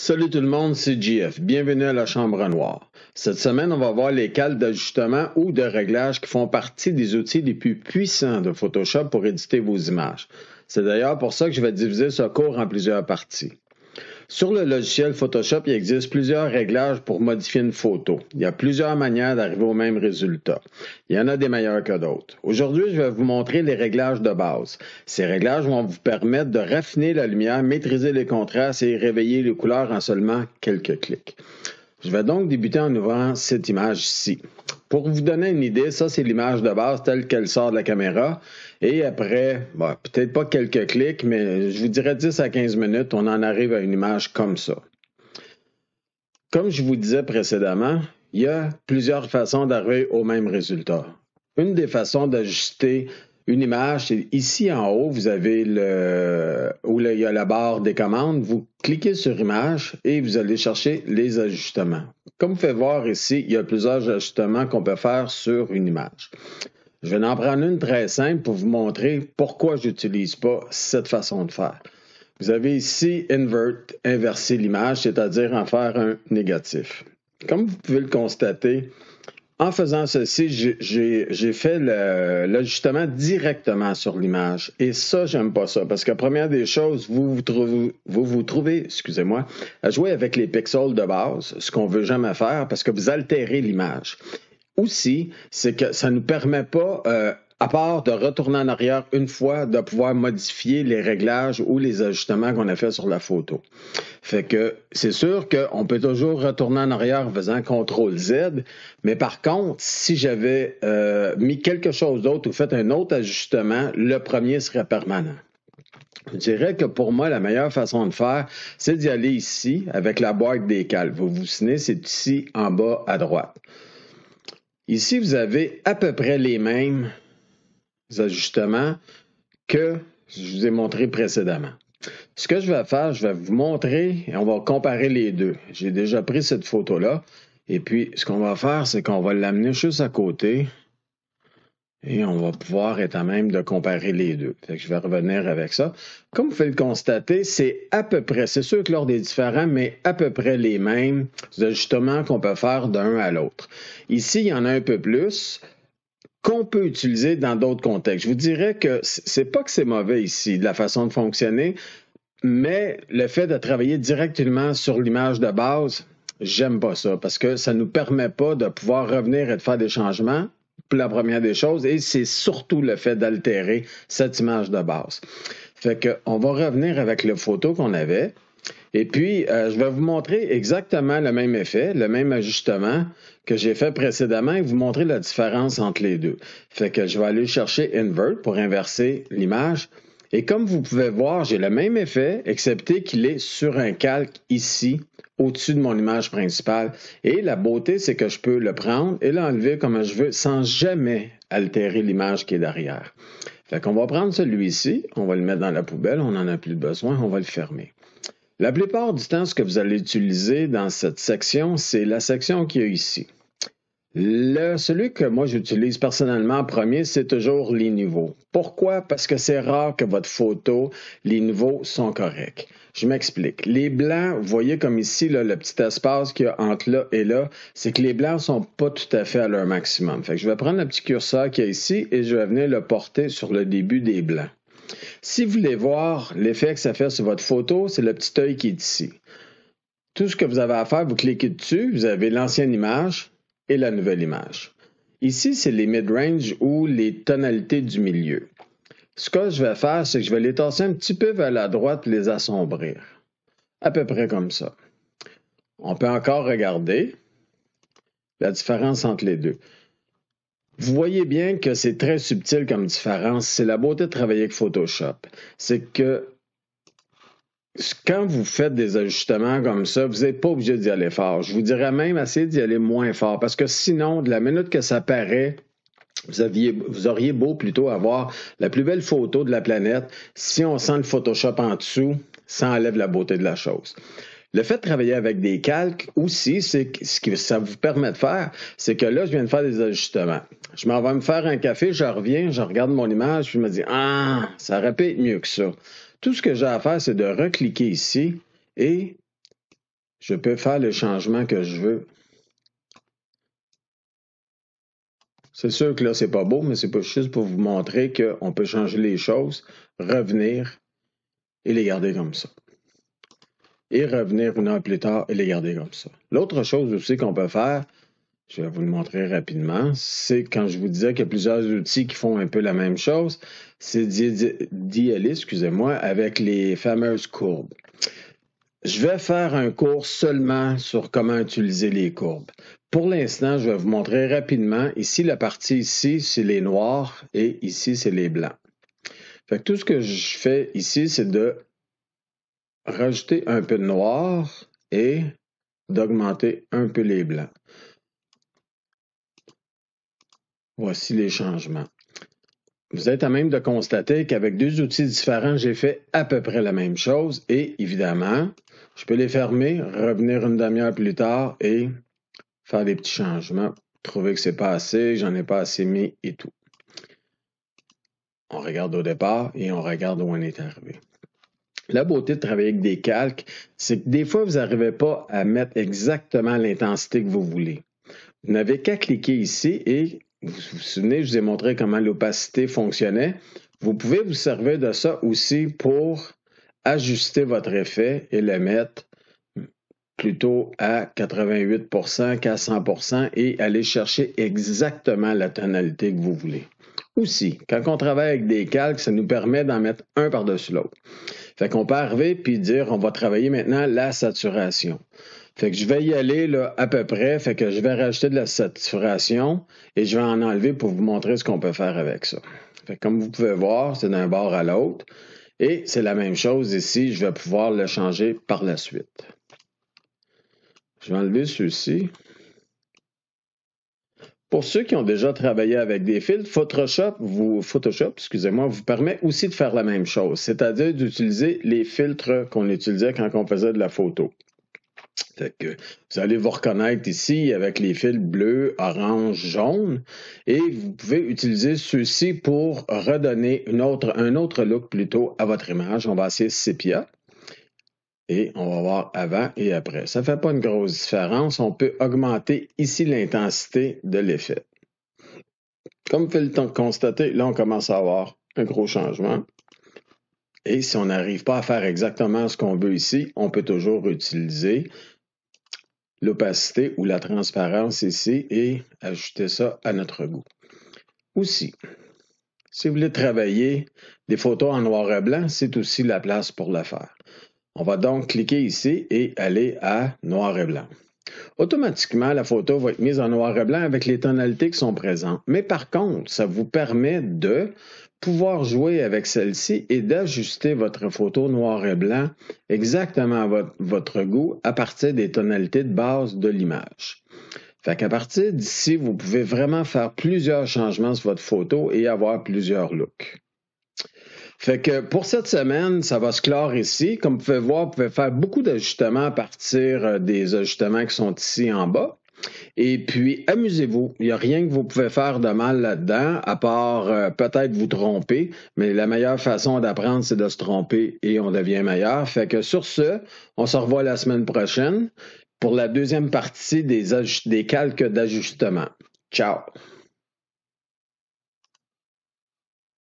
Salut tout le monde, c'est JF. Bienvenue à la Chambre Noire. Cette semaine, on va voir les cales d'ajustement ou de réglage qui font partie des outils les plus puissants de Photoshop pour éditer vos images. C'est d'ailleurs pour ça que je vais diviser ce cours en plusieurs parties. Sur le logiciel Photoshop, il existe plusieurs réglages pour modifier une photo. Il y a plusieurs manières d'arriver au même résultat. Il y en a des meilleurs que d'autres. Aujourd'hui, je vais vous montrer les réglages de base. Ces réglages vont vous permettre de raffiner la lumière, maîtriser les contrastes et réveiller les couleurs en seulement quelques clics. Je vais donc débuter en ouvrant cette image ici. Pour vous donner une idée, ça c'est l'image de base telle qu'elle sort de la caméra. Et après, peut-être pas quelques clics, mais je vous dirais 10 à 15 minutes, on en arrive à une image comme ça. Comme je vous disais précédemment, il y a plusieurs façons d'arriver au même résultat. Une des façons d'ajuster une image, c'est ici en haut, vous avez où il y a la barre des commandes. Vous cliquez sur Image et vous allez chercher les ajustements. Comme vous pouvez voir ici, il y a plusieurs ajustements qu'on peut faire sur une image. Je vais en prendre une très simple pour vous montrer pourquoi je n'utilise pas cette façon de faire. Vous avez ici Invert, inverser l'image, c'est-à-dire en faire un négatif. Comme vous pouvez le constater, en faisant ceci, j'ai fait l'ajustement directement sur l'image. Et ça, j'aime pas ça. Parce que première des choses, vous vous trouvez, excusez-moi, à jouer avec les pixels de base, ce qu'on veut jamais faire parce que vous altérez l'image. Aussi, c'est que ça ne nous permet pas, à part de retourner en arrière une fois, de pouvoir modifier les réglages ou les ajustements qu'on a fait sur la photo. Fait que c'est sûr qu'on peut toujours retourner en arrière en faisant CTRL-Z, mais par contre, si j'avais mis quelque chose d'autre ou fait un autre ajustement, le premier serait permanent. Je dirais que pour moi, la meilleure façon de faire, c'est d'y aller ici avec la boîte des cales. Vous vous souvenez, c'est ici en bas à droite. Ici, vous avez à peu près les mêmes ajustements que je vous ai montré précédemment. Ce que je vais faire, je vais vous montrer et on va comparer les deux. J'ai déjà pris cette photo-là et puis ce qu'on va faire, c'est qu'on va l'amener juste à côté et on va pouvoir être à même de comparer les deux. Fait que je vais revenir avec ça. Comme vous pouvez le constater, c'est à peu près, c'est sûr que l'ordre est différent, mais à peu près les mêmes ajustements qu'on peut faire d'un à l'autre. Ici, il y en a un peu plus qu'on peut utiliser dans d'autres contextes. Je vous dirais que c'est pas que c'est mauvais ici, de la façon de fonctionner, mais le fait de travailler directement sur l'image de base, j'aime pas ça parce que ça nous permet pas de pouvoir revenir et de faire des changements, pour la première des choses, et c'est surtout le fait d'altérer cette image de base. Fait que on va revenir avec la photo qu'on avait. Et puis, je vais vous montrer exactement le même effet, le même ajustement que j'ai fait précédemment et vous montrer la différence entre les deux. Fait que je vais aller chercher Invert pour inverser l'image. Et comme vous pouvez voir, j'ai le même effet, excepté qu'il est sur un calque ici, au-dessus de mon image principale. Et la beauté, c'est que je peux le prendre et l'enlever comme je veux sans jamais altérer l'image qui est derrière. Fait qu'on va prendre celui-ci, on va le mettre dans la poubelle, on n'en a plus besoin, on va le fermer. La plupart du temps, ce que vous allez utiliser dans cette section, c'est la section qu'il y a ici. Celui que moi j'utilise personnellement en premier, c'est toujours les niveaux. Pourquoi? Parce que c'est rare que votre photo, les niveaux sont corrects. Je m'explique. Les blancs, vous voyez comme ici, là, le petit espace qu'il y a entre là et là, c'est que les blancs sont pas tout à fait à leur maximum. Fait que je vais prendre le petit curseur qu'il y a ici et je vais venir le porter sur le début des blancs. Si vous voulez voir l'effet que ça fait sur votre photo, c'est le petit œil qui est ici. Tout ce que vous avez à faire, vous cliquez dessus, vous avez l'ancienne image et la nouvelle image. Ici, c'est les mid-range ou les tonalités du milieu. Ce que je vais faire, c'est que je vais les tasser un petit peu vers la droite et les assombrir. À peu près comme ça. On peut encore regarder la différence entre les deux. Vous voyez bien que c'est très subtil comme différence. C'est la beauté de travailler avec Photoshop. C'est que quand vous faites des ajustements comme ça, vous n'êtes pas obligé d'y aller fort. Je vous dirais même essayer d'y aller moins fort parce que sinon, de la minute que ça paraît, vous auriez beau plutôt avoir la plus belle photo de la planète. Si on sent le Photoshop en dessous, ça enlève la beauté de la chose. Le fait de travailler avec des calques aussi, c'est ce que ça vous permet de faire, c'est que là, je viens de faire des ajustements. Je m'en vais me faire un café, je reviens, je regarde mon image, puis je me dis « Ah, ça aurait pu être mieux que ça ». Tout ce que j'ai à faire, c'est de recliquer ici et je peux faire le changement que je veux. C'est sûr que là, c'est pas beau, mais c'est pas juste pour vous montrer qu'on peut changer les choses, revenir et les garder comme ça. Et revenir une heure plus tard et les garder comme ça. L'autre chose aussi qu'on peut faire, je vais vous le montrer rapidement, c'est quand je vous disais qu'il y a plusieurs outils qui font un peu la même chose, c'est d'y aller, excusez-moi, avec les fameuses courbes. Je vais faire un cours seulement sur comment utiliser les courbes. Pour l'instant, je vais vous montrer rapidement. Ici, la partie ici, c'est les noirs et ici, c'est les blancs. Fait que tout ce que je fais ici, c'est de rajouter un peu de noir et d'augmenter un peu les blancs. Voici les changements. Vous êtes à même de constater qu'avec deux outils différents, j'ai fait à peu près la même chose et évidemment, je peux les fermer, revenir une demi-heure plus tard et faire des petits changements, trouver que c'est pas assez, j'en ai pas assez mis et tout. On regarde au départ et on regarde où on est arrivé. La beauté de travailler avec des calques, c'est que des fois, vous n'arrivez pas à mettre exactement l'intensité que vous voulez. Vous n'avez qu'à cliquer ici et vous vous souvenez, je vous ai montré comment l'opacité fonctionnait. Vous pouvez vous servir de ça aussi pour ajuster votre effet et le mettre plutôt à 88% qu'à 100% et aller chercher exactement la tonalité que vous voulez. Aussi, quand on travaille avec des calques, ça nous permet d'en mettre un par-dessus l'autre. Fait qu'on peut arriver puis dire on va travailler maintenant la saturation. Fait que je vais y aller là, à peu près, fait que je vais rajouter de la saturation et je vais en enlever pour vous montrer ce qu'on peut faire avec ça. Fait que comme vous pouvez voir, c'est d'un bord à l'autre et c'est la même chose ici, je vais pouvoir le changer par la suite. Je vais enlever ceux-ci. Pour ceux qui ont déjà travaillé avec des filtres, Photoshop, vous permet aussi de faire la même chose, c'est-à-dire d'utiliser les filtres qu'on utilisait quand on faisait de la photo. Fait que vous allez vous reconnaître ici avec les fils bleus, orange, jaune et vous pouvez utiliser ceux-ci pour redonner un autre look plutôt à votre image. On va essayer Sepia et on va voir avant et après. Ça ne fait pas une grosse différence. On peut augmenter ici l'intensité de l'effet. Comme vous pouvez le constater, là on commence à avoir un gros changement. Et si on n'arrive pas à faire exactement ce qu'on veut ici, on peut toujours utiliser l'opacité ou la transparence ici et ajouter ça à notre goût. Aussi, si vous voulez travailler des photos en noir et blanc, c'est aussi la place pour le faire. On va donc cliquer ici et aller à noir et blanc. Automatiquement, la photo va être mise en noir et blanc avec les tonalités qui sont présentes. Mais par contre, ça vous permet de pouvoir jouer avec celle-ci et d'ajuster votre photo noir et blanc exactement à votre goût à partir des tonalités de base de l'image. Fait qu'à partir d'ici, vous pouvez vraiment faire plusieurs changements sur votre photo et avoir plusieurs looks. Fait que pour cette semaine, ça va se clore ici. Comme vous pouvez voir, vous pouvez faire beaucoup d'ajustements à partir des ajustements qui sont ici en bas. Et puis, amusez-vous. Il n'y a rien que vous pouvez faire de mal là-dedans, à part peut-être vous tromper. Mais la meilleure façon d'apprendre, c'est de se tromper et on devient meilleur. Fait que sur ce, on se revoit la semaine prochaine pour la deuxième partie des calques d'ajustement. Ciao!